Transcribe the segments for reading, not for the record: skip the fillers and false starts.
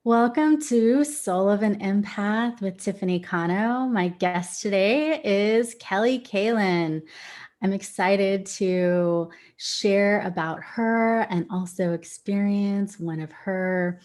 Welcome to Soul of an Empath with Tiffany Cano. My guest today is Kaelin. I'm excited to share about her and also experience one of her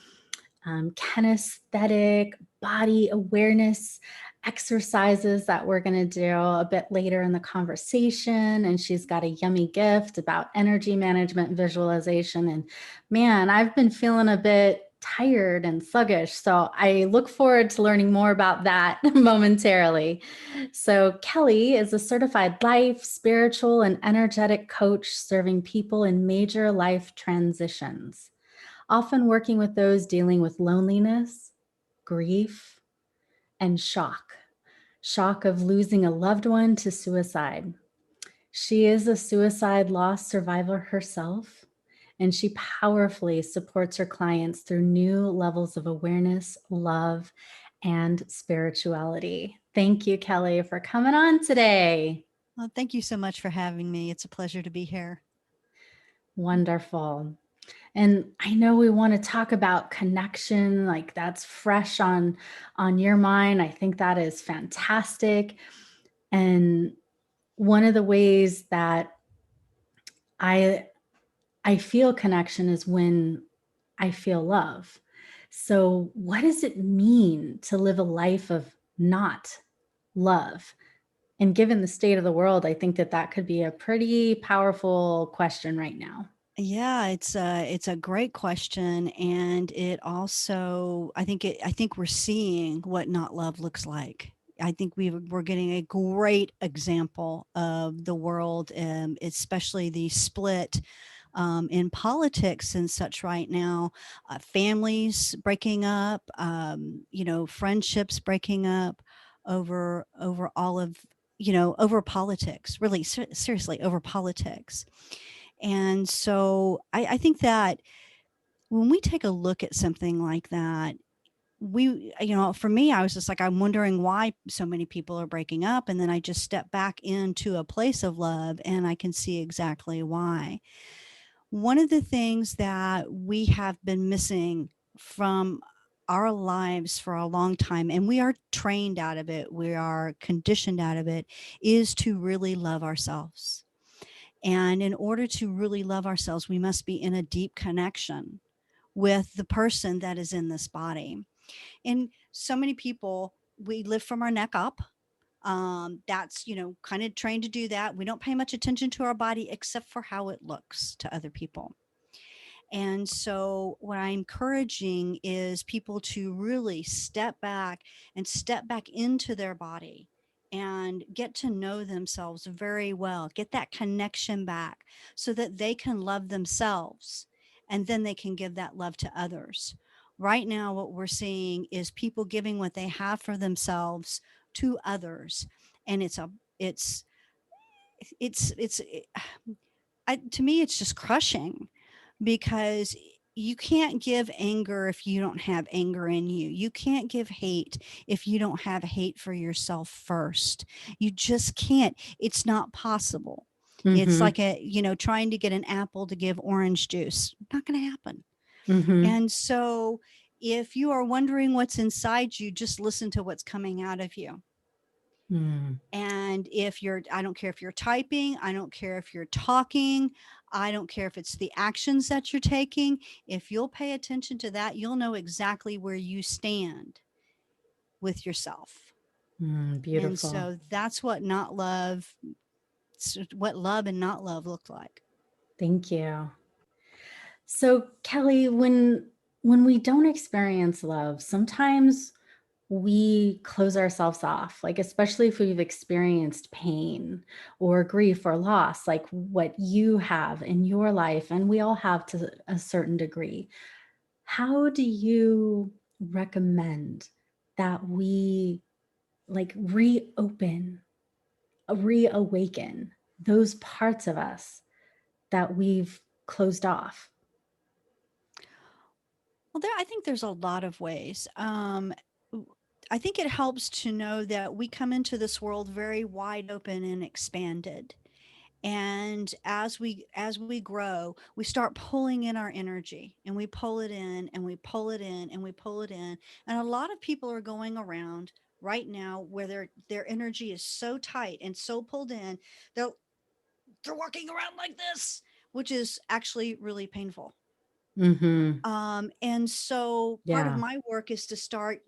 kinesthetic body awareness exercises that we're going to do a bit later in the conversation. And she's got a yummy gift about energy management visualization. And man, I've been feeling a bit tired and sluggish. So I look forward to learning more about that momentarily. So, Kelly is a certified life, spiritual, and energetic coach serving people in major life transitions, often working with those dealing with loneliness, grief, and shock. Shock of losing a loved one to suicide. She is a suicide loss survivor herself, and she powerfully supports her clients through new levels of awareness, love, and spirituality. Thank you, Kelly, for coming on today. Well, thank you so much for having me. It's a pleasure to be here. Wonderful. And I know we want to talk about connection, like that's fresh on your mind. I think that is fantastic. And one of the ways that I I feel connection is when I feel love. So, what does it mean to live a life of not love? And given the state of the world, I think that that could be a pretty powerful question right now. Yeah, it's a great question, and it also I think we're seeing what not love looks like. I think we're getting a great example of the world, especially the split in politics and such right now. Families breaking up, friendships breaking up over all of over politics. Really, seriously, over politics. And so I think that when we take a look at something like that, for me, I was just like, I'm wondering why so many people are breaking up. And then I just step back into a place of love and I can see exactly why. One of the things that we have been missing from our lives for a long time, and we are trained out of it, we are conditioned out of it, is to really love ourselves. And in order to really love ourselves, we must be in a deep connection with the person that is in this body. And so many people, we live from our neck up. That's, kind of trained to do that. We don't pay much attention to our body except for how it looks to other people. And so, what I'm encouraging is people to really step back into their body and get to know themselves very well, get that connection back so that they can love themselves and then they can give that love to others. Right now, what we're seeing is people giving what they have for themselves to others. And it's, it's, to me, it's just crushing because you can't give anger if you don't have anger in you. You can't give hate if you don't have hate for yourself first. You just can't. It's not possible. It's Mm-hmm. like trying to get an apple to give orange juice. Not going to happen. Mm-hmm. And so if you are wondering what's inside you, just listen to what's coming out of you. Mm. And I don't care if you're typing, I don't care if you're talking, I don't care if it's the actions that you're taking. If you'll pay attention to that, you'll know exactly where you stand with yourself. Mm, And beautiful. so that's what love and not love look like. Thank you. So, Kelly, when we don't experience love, sometimes we close ourselves off, like especially if we've experienced pain or grief or loss, like what you have in your life, and we all have to a certain degree. How do you recommend that we like reawaken those parts of us that we've closed off? Well, I think there's a lot of ways. I think it helps to know that we come into this world very wide open and expanded. And as we grow, we start pulling in our energy, and we pull it in, and we pull it in, and we pull it in. And a lot of people are going around right now where their energy is so tight and so pulled in, they're they're walking around like this, which is actually really painful. Mm-hmm. And so part of Yeah. my work is to start,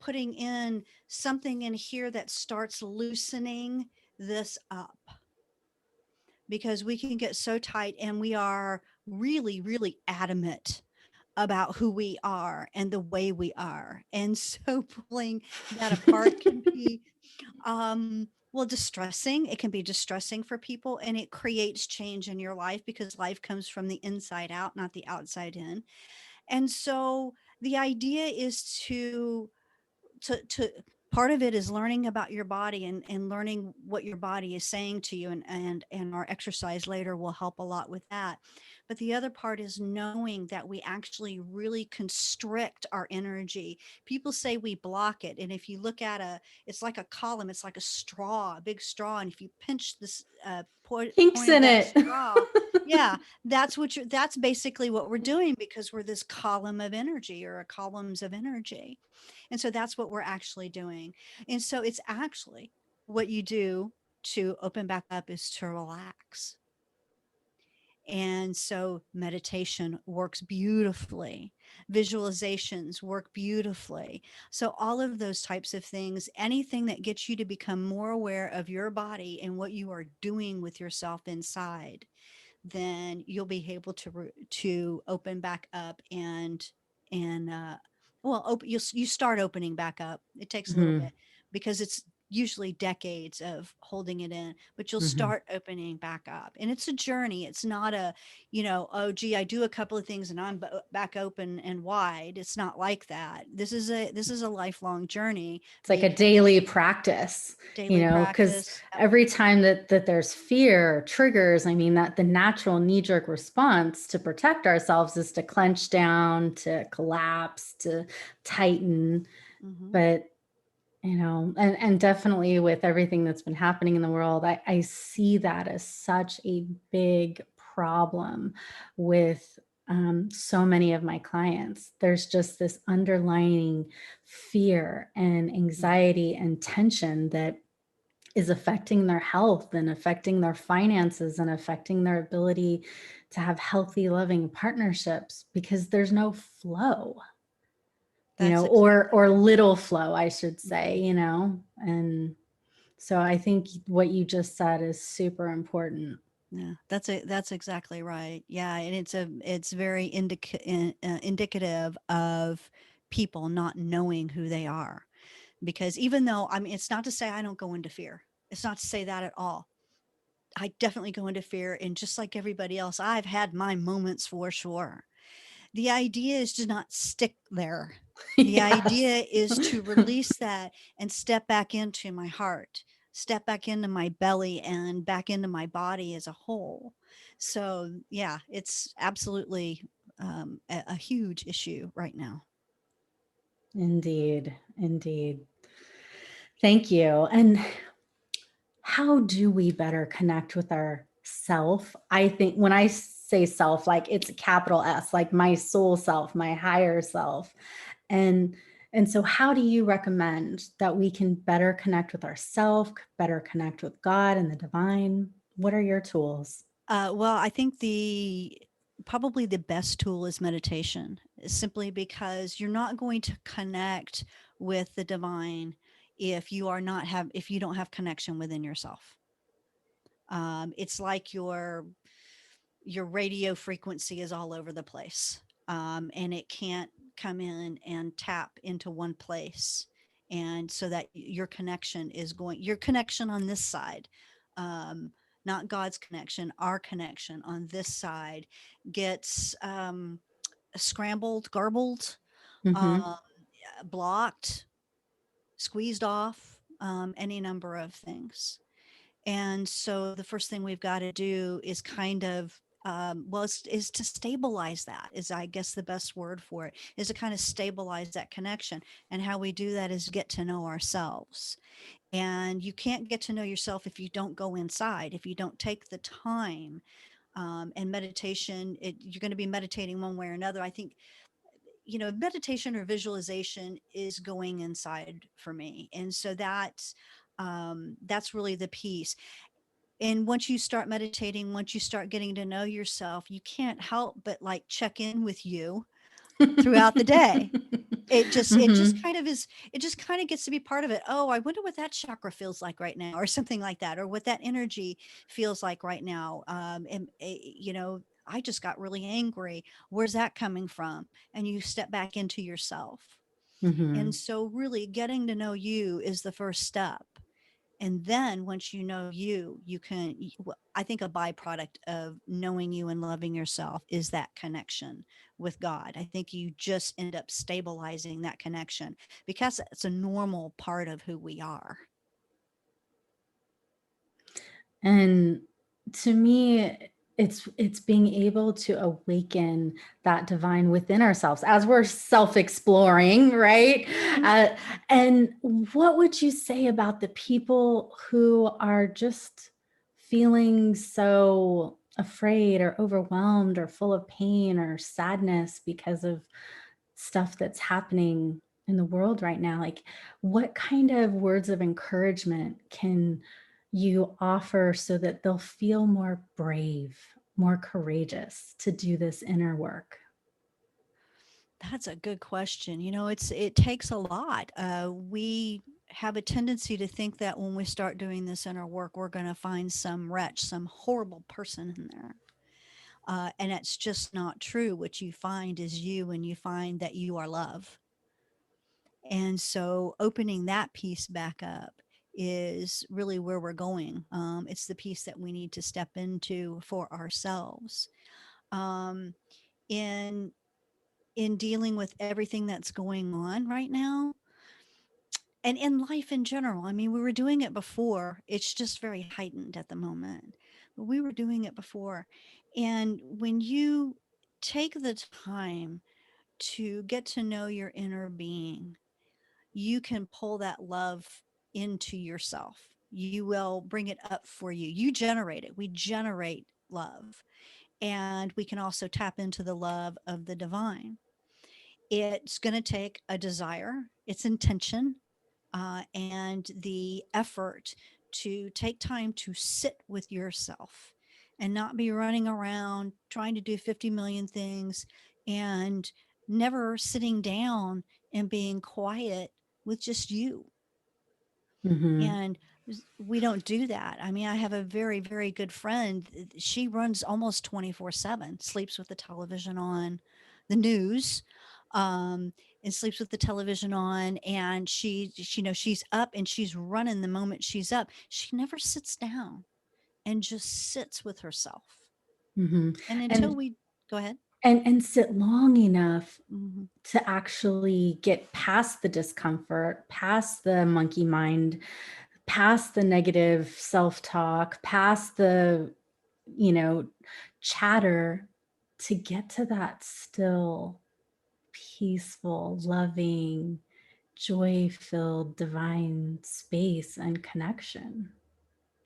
putting in something in here that starts loosening this up, because we can get so tight, and we are really, really adamant about who we are and the way we are. And so pulling that apart can be, well, distressing. It can be distressing for people, and it creates change in your life, because life comes from the inside out, not the outside in. And so the idea is to part of it is learning about your body, and learning what your body is saying to you, and our exercise later will help a lot with that. But the other part is knowing that we actually really constrict our energy. People say we block it, and if you look at it's like a column, it's like a straw, a big straw, and if you pinch this Kinks point of in that it. straw, yeah, that's basically what we're doing, because we're this column of energy, or a columns of energy. And so that's what we're actually doing. And so it's actually what you do to open back up is to relax. And so meditation works beautifully. Visualizations work beautifully. So, all of those types of things, anything that gets you to become more aware of your body and what you are doing with yourself inside, then you'll be able to open back up, and well, you start opening back up. It takes a little Mm-hmm. bit, because it's usually decades of holding it in, but you'll Mm-hmm. start opening back up. And it's a journey. It's not oh gee, I do a couple of things and I'm back open and wide. It's not like that. This is a lifelong journey, It's like a daily because practice, daily because practice. Yep. every time that there's fear triggers, I mean, that the natural knee-jerk response to protect ourselves is to clench down, to collapse, to tighten. Hmm. But and definitely with everything that's been happening in the world, I see that as such a big problem with so many of my clients. There's just this underlying fear and anxiety and tension that is affecting their health and affecting their finances and affecting their ability to have healthy, loving partnerships because there's no flow, That's or exactly. little flow, I should say, Mhm. and so I think what you just said is super important. Yeah, that's exactly right. Yeah, and it's very indicative of people not knowing who they are. Because even though, I mean, it's not to say I don't go into fear. It's not to say that at all. I definitely go into fear, and just like everybody else, I've had my moments for sure. The idea is to not stick there. The Yes. idea is to release that and step back into my heart, step back into my belly, and back into my body as a whole. So, yeah, it's absolutely a huge issue right now. Indeed, indeed. Thank you. And how do we better connect with our self? I think when I say self, like it's a capital S, like my soul self, my higher self. And and so how do you recommend that we can better connect with ourself, better connect with God and the divine? What are your tools? Well, I think the probably the best tool is meditation, simply because you're not going to connect with the divine if you don't have connection within yourself. It's like your radio frequency is all over the place, and it can't come in and tap into one place, and so that your connection on this side, um, not God's connection, our connection on this side gets scrambled, garbled, Mm-hmm. um, blocked, squeezed off, any number of things. And so the first thing we've got to do is kind of well, is to stabilize that, is I guess the best word for it, is to kind of stabilize that connection. And how we do that is get to know ourselves. And you can't get to know yourself if you don't go inside, if you don't take the time. And meditation, you're going to be meditating one way or another. I think, meditation or visualization is going inside for me. And so that's really the piece. And once you start meditating, once you start getting to know yourself, you can't help but like check in with you throughout the day. It just Hmm. kind of is, it just kind of gets to be part of it. Oh, I wonder what that chakra feels like right now, or something like that, or what that energy feels like right now. I just got really angry. Where's that coming from? And you step back into yourself. And Hmm. so really getting to know you is the first step. And then once you know you, I think a byproduct of knowing you and loving yourself is that connection with God. I think you just end up stabilizing that connection because it's a normal part of who we are. And to me, it's being able to awaken that divine within ourselves as we're self-exploring, right? Mhm. Uh, and what would you say about the people who are just feeling so afraid or overwhelmed or full of pain or sadness because of stuff that's happening in the world right now? Like, what kind of words of encouragement can you offer so that they'll feel more brave, more courageous to do this inner work? That's a good question. It takes a lot. We have a tendency to think that when we start doing this inner work, we're going to find some wretch, some horrible person in there. And it's just not true. What you find is you, and you find that you are love. And so opening that piece back up is really where we're going. It's the piece that we need to step into for ourselves. Um, in in dealing with everything that's going on right now, and in life in general. I mean, we were doing it before. It's just very heightened at the moment. But we were doing it before. And when you take the time to get to know your inner being, you can pull that love into yourself. You will bring it up for you. You generate it. We generate love. And we can also tap into the love of the divine. It's going to take a desire, its intention, and the effort to take time to sit with yourself and not be running around trying to do 50 million things, and never sitting down and being quiet with just you. Hmm. And we don't do that. I mean, I have a very, very good friend. She runs almost 24/7, sleeps with the television on, the news, um, and sleeps with the television on. And she's up and she's running the moment she's up. She never sits down and just sits with herself. Hmm. And until And we go ahead. and sit long enough Hmm. to actually get past the discomfort, past the monkey mind, past the negative self-talk, past the, you know, chatter, to get to that still, peaceful, loving, joy-filled, divine space and connection.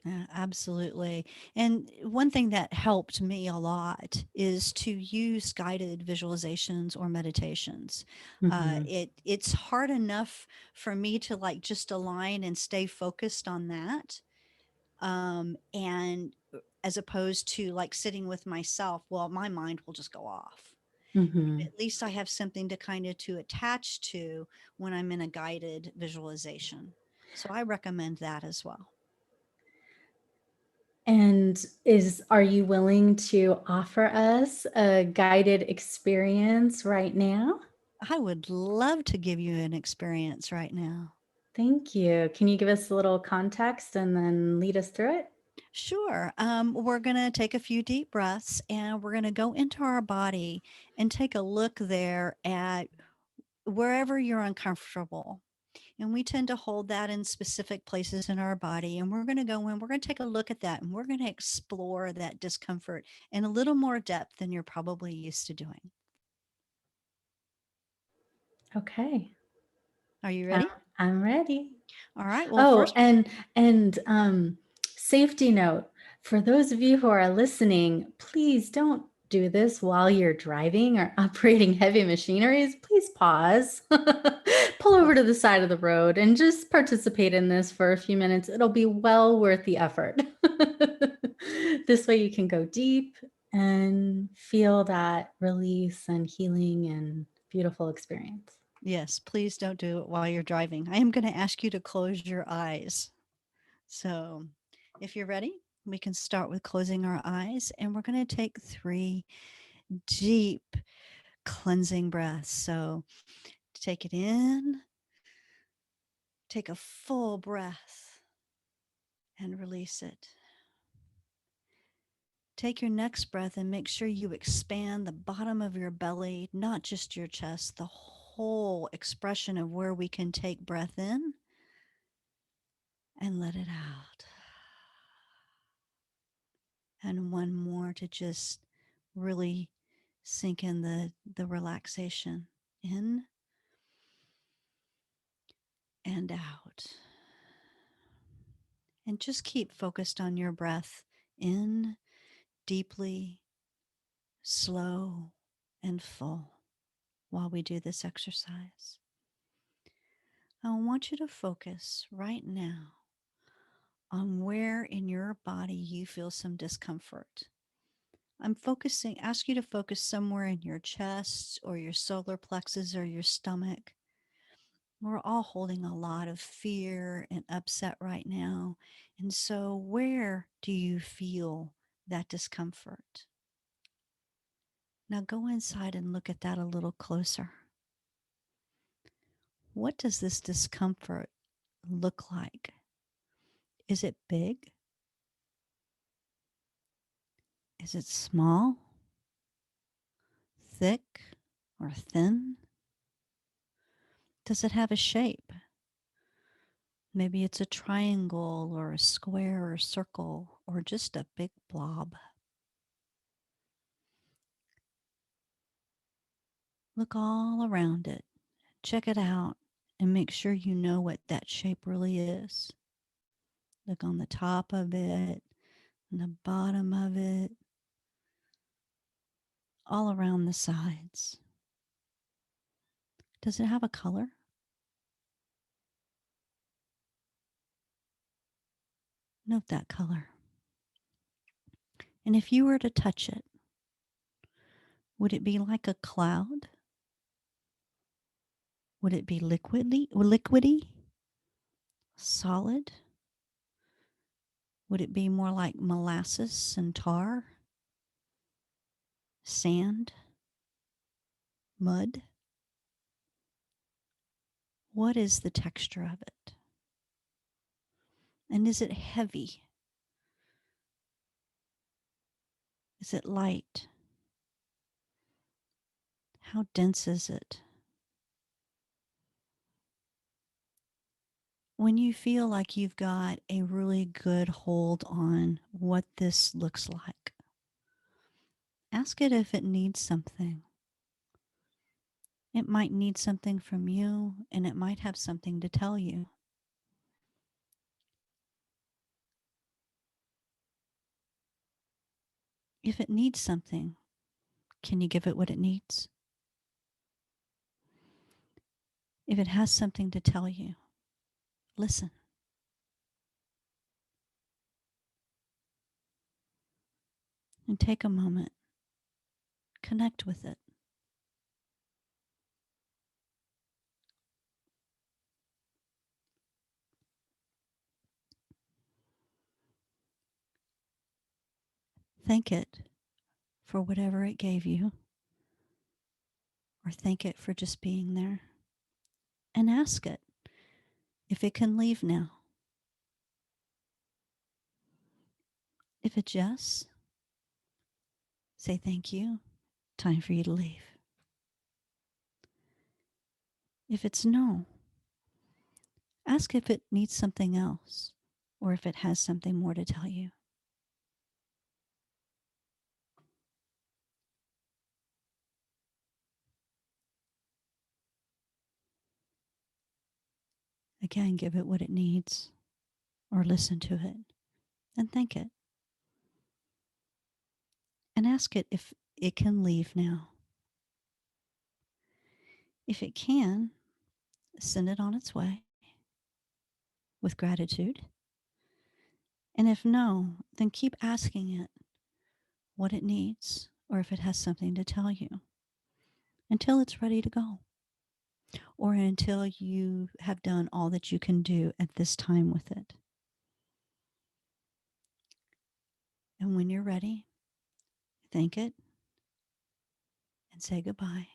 Yeah, absolutely. And one thing that helped me a lot is to use guided visualizations or meditations. Mhm. It's hard enough for me to like just align and stay focused on that. And as opposed to like sitting with myself, well, my mind will just go off. Mhm. At least I have something to kind of to attach to when I'm in a guided visualization. So I recommend that as well. And are you willing to offer us a guided experience right now? I would love to give you an experience right now. Thank you. Can you give us a little context and then lead us through it? Sure. We're going to take a few deep breaths and we're going to go into our body and take a look there at wherever you're uncomfortable. And we tend to hold that in specific places in our body. And we're going to go in, we're going to take a look at that, and we're going to explore that discomfort in a little more depth than you're probably used to doing. Okay. Are you Um, ready? I'm ready. All right. Well, Oh, first, and safety note for those of you who are listening, please don't do this while you're driving or operating heavy machineries. Please pause, pull over to the side of the road, and just participate in this for a few minutes. It'll be well worth the effort. This way, you can go deep and feel that release and healing and beautiful experience. yes, please don't do it while you're driving. I am going to ask you to close your eyes. So, if you're ready, we can start with closing our eyes, and we're going to take 3 deep cleansing breaths. So, take it in, take a full breath, and release it. Take your next breath and make sure you expand the bottom of your belly, not just your chest, the whole expression of where we can take breath in and let it out. And one more to just really sink in the relaxation in and out. And just keep focused on your breath in deeply, slow, and full while we do this exercise. I want you to focus right now on where in your body you feel some discomfort. Ask you to focus somewhere in your chest or your solar plexus or your stomach. We're all holding a lot of fear and upset right now. And so, where do you feel that discomfort? Now, go inside and look at that a little closer. What does this discomfort look like? Is it big? Is it small, thick, or thin? Does it have a shape? Maybe it's a triangle or a square or a circle or just a big blob. Look all around it, check it out, and make sure you know what that shape really is. Look on the top of it, and the bottom of it, all around the sides. Does it have a color? Note that color. And if you were to touch it, would it be like a cloud? Would it be liquidy, solid? Would it be more like molasses and tar, sand, mud? What is the texture of it? And is it heavy? Is it light? How dense is it? When you feel like you've got a really good hold on what this looks like, ask it if it needs something. It might need something from you, and it might have something to tell you. If it needs something, can you give it what it needs? If it has something to tell you, listen. And take a moment, connect with it. Thank it for whatever it gave you, or thank it for just being there. And ask it if it can leave now. If it's yes, say thank you, time for you to leave. If it's no, Ask if it needs something else or if it has something more to tell you. Again, give it what it needs or listen to it and thank it. And ask it if it can leave now. If it can, send it on its way with gratitude. And if no, then keep asking it what it needs or if it has something to tell you until it's ready to go or until you have done all that you can do at this time with it. And when you're ready, thank it and say goodbye.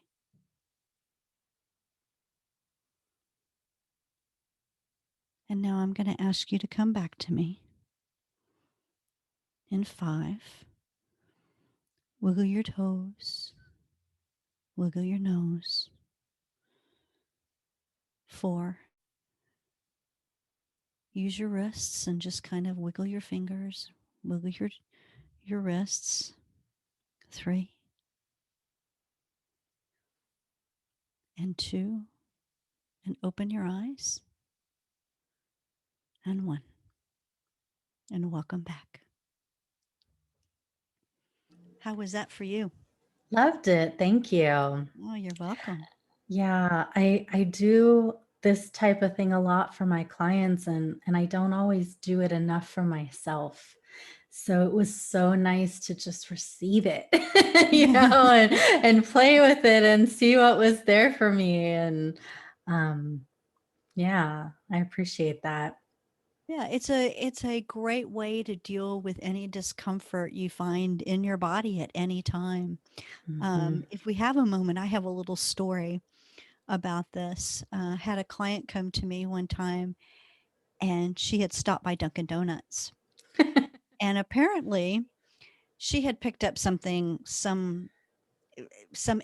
And now I'm going to ask you to come back to me in 5. Wiggle your toes, wiggle your nose. 4, use your wrists and just kind of wiggle your fingers, wiggle your wrists. 3 and 2, and open your eyes. And 1, and welcome back. How was that for you? Loved it. Thank you. Oh, you're welcome. Yeah, I do this type of thing a lot for my clients, and I don't always do it enough for myself. So it was so nice to just receive it, and play with it and see what was there for me. And yeah, I appreciate that. Yeah, it's a great way to deal with any discomfort you find in your body at any time. Mhm. If we have a moment, I have a little story about this. Had a client come to me one time, and she had stopped by Dunkin' Donuts, and apparently she had picked up some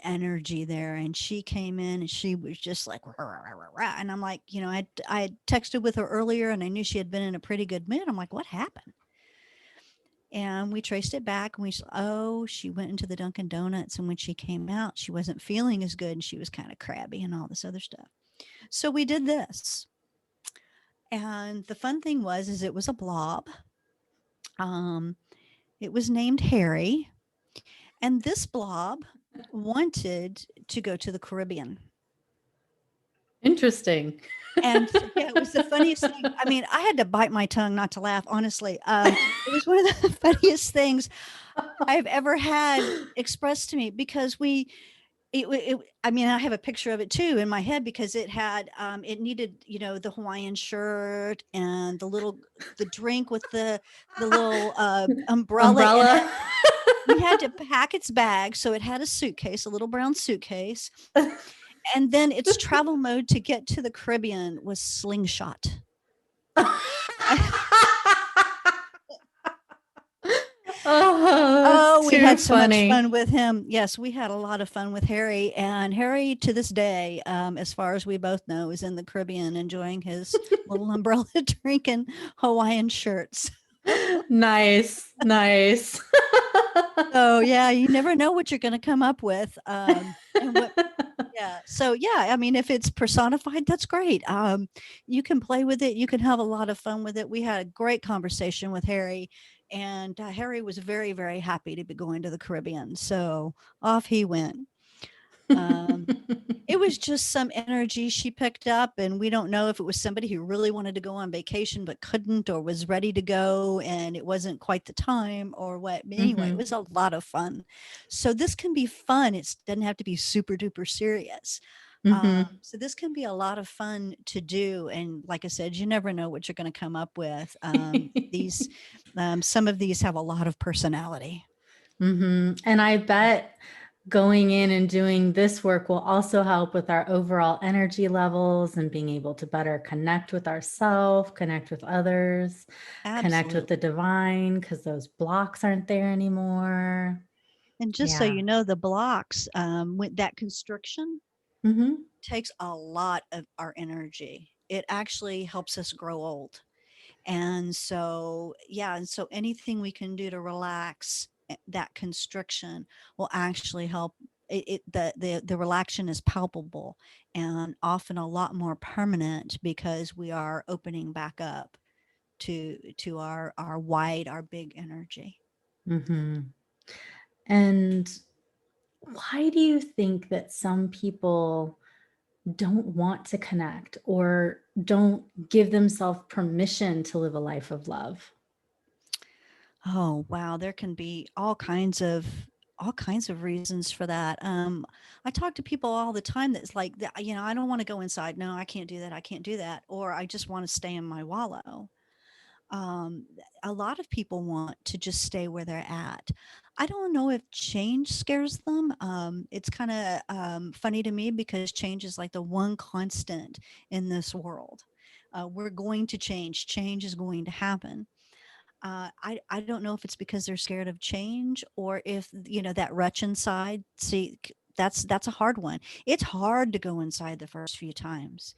energy there, and she came in and she was just like rah, rah, rah, rah, rah. And I'm like, I had texted with her earlier and I knew she had been in a pretty good mood. I'm like, what happened? And we traced it back and she went into the Dunkin' Donuts, and when she came out, she wasn't feeling as good and she was kind of crabby and all this other stuff. So we did this. And the fun thing was is it was a blob. Um, it was named Harry, and this blob wanted to go to the Caribbean. Interesting. And yeah, it was the funniest thing. I mean, I had to bite my tongue not to laugh, honestly. It was one of the funniest things I've ever had expressed to me because I mean, I have a picture of it too in my head because it needed, the Hawaiian shirt and the drink with the little umbrella in it. Umbrella. We had to pack its bag. So it had a suitcase, a little brown suitcase. And then its travel mode to get to the Caribbean was slingshot. Oh, Oh, it's we too had so much fun funny. with him. Yes, we had a lot of fun with Harry. And Harry, to this day, as far as we both know, is in the Caribbean enjoying his little umbrella drinking Hawaiian shirts. Nice, nice. So, yeah, you never know what you're going to come up with. And what Yeah. So yeah, I mean, if it's personified, that's great. You can play with it. You can have a lot of fun with it. We had a great conversation with Harry, and Harry was very, very happy to be going to the Caribbean. So off he went. Um, it was just some energy she picked up, and we don't know if it was somebody who really wanted to go on vacation but couldn't, or was ready to go and it wasn't quite the time, or what. But anyway, it Mhm, was a lot of fun. So this can be fun. It doesn't have to be super duper serious. mhm. So this can be a lot of fun to do. And like I said, you never know what you're going to come up with. Some of these have a lot of personality. And I bet going in and doing this work will also help with our overall energy levels and being able to better connect with ourselves, connect with others, connect with the Absolutely. divine because those blocks aren't there anymore. And just so Yeah. you know, the blocks, with that constriction Mhm. takes a lot of our energy. it actually helps us grow old. And so, yeah, and so anything we can do to relax that constriction will actually help. The relaxation is palpable and often a lot more permanent because we are opening back up to our wide, our big energy. Hmm. And why do you think that some people don't want to connect or don't give themselves permission to live a life of love? Oh, wow, there can be all kinds of reasons for that. I talk to people all the time that's like, I don't want to go inside. No, I can't do that. I can't do that. Or I just want to stay in my wallow. Um, a lot of people want to just stay where they're at. I don't know if change scares them. It's kind of funny to me because change is like the one constant in this world. We're going to change. Change is going to happen. I don't know if it's because they're scared of change or if that wretch inside. See, that's a hard one. It's hard to go inside the first few times.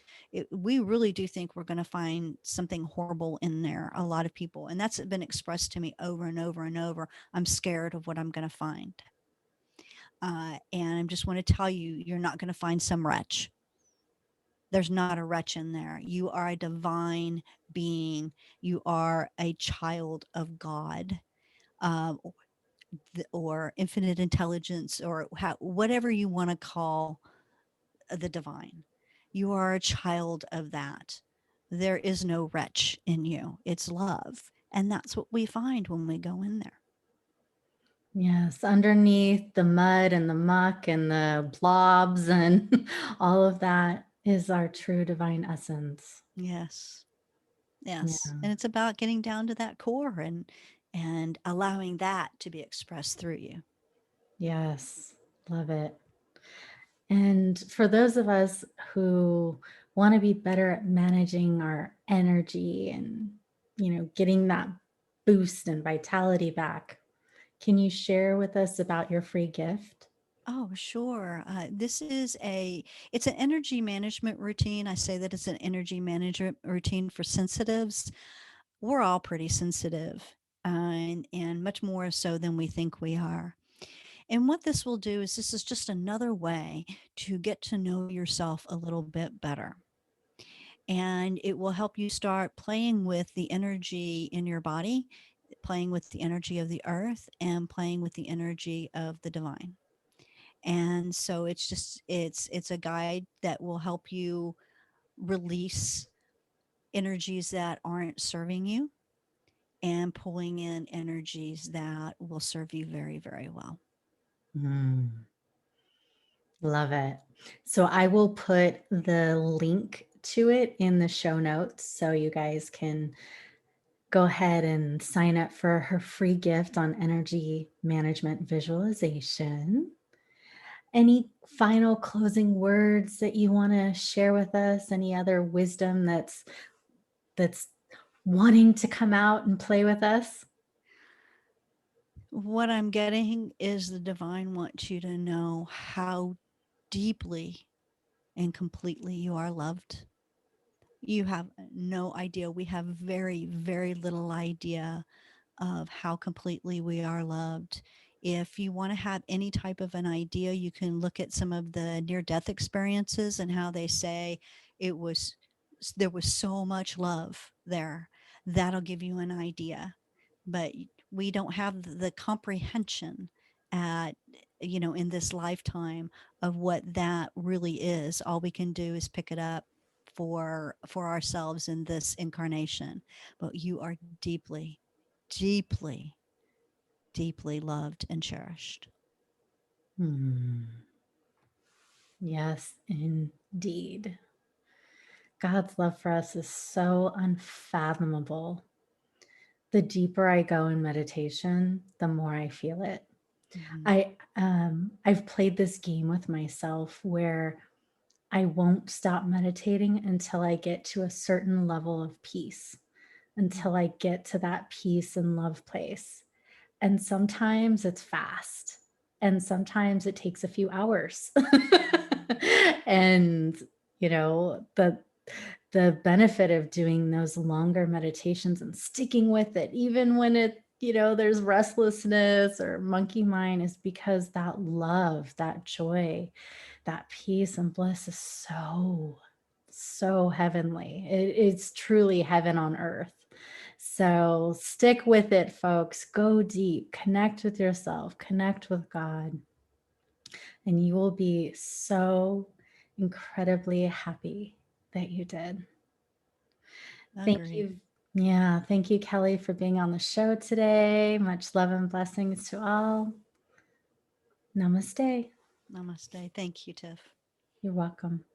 We really do think we're going to find something horrible in there. A lot of people, and that's been expressed to me over and over and over. I'm scared of what I'm going to find, and I just want to tell you, you're not going to find some wretch. There's not a wretch in there. You are a divine being. You are a child of God, um, or infinite intelligence, or whatever you want to call the divine. You are a child of that. There is no wretch in you, it's love. And that's what we find when we go in there. Yes, underneath the mud and the muck and the blobs and all of that is our true divine essence. Yes. Yes. Yeah. And it's about getting down to that core and allowing that to be expressed through you. Yes. Love it. And for those of us who want to be better at managing our energy and, getting that boost and vitality back, can you share with us about your free gift? Oh, sure. This is it's an energy management routine. I say that it's an energy management routine for sensitives. We're all pretty sensitive, and much more so than we think we are. And what this will do is this is just another way to get to know yourself a little bit better. And it will help you start playing with the energy in your body, playing with the energy of the earth, and playing with the energy of the divine. And so it's a guide that will help you release energies that aren't serving you and pulling in energies that will serve you very, very well. Mm, love it. So I will put the link to it in the show notes so you guys can go ahead and sign up for her free gift on energy management visualization. Any final closing words that you want to share with us? Any other wisdom that's wanting to come out and play with us? What I'm getting is the divine wants you to know how deeply and completely you are loved. You have no idea. We have very, very little idea of how completely we are loved. If you want to have any type of an idea, you can look at some of the near death experiences and how they say it was there was so much love there. That'll give you an idea. But we don't have the comprehension at in this lifetime of what that really is. All we can do is pick it up for ourselves in this incarnation. But you are deeply, deeply, deeply loved and cherished. Hmm. Yes, indeed. God's love for us is so unfathomable. The deeper I go in meditation, the more I feel it. Mhm. I've played this game with myself where I won't stop meditating until I get to a certain level of peace, until I get to that peace and love place. And sometimes it's fast, and sometimes it takes a few hours. Mhm. And, you know, the the benefit of doing those longer meditations and sticking with it, even when there's restlessness or monkey mind, is because that love, that joy, that peace and bliss is so, so heavenly. It's truly heaven on earth. So stick with it, folks. Go deep, connect with yourself, connect with God, and you will be so incredibly happy that you did. Thank Agreed. you. Yeah. Thank you, Kelly, for being on the show today. Much love and blessings to all. Namaste. Namaste. Thank you, Tiff. You're welcome.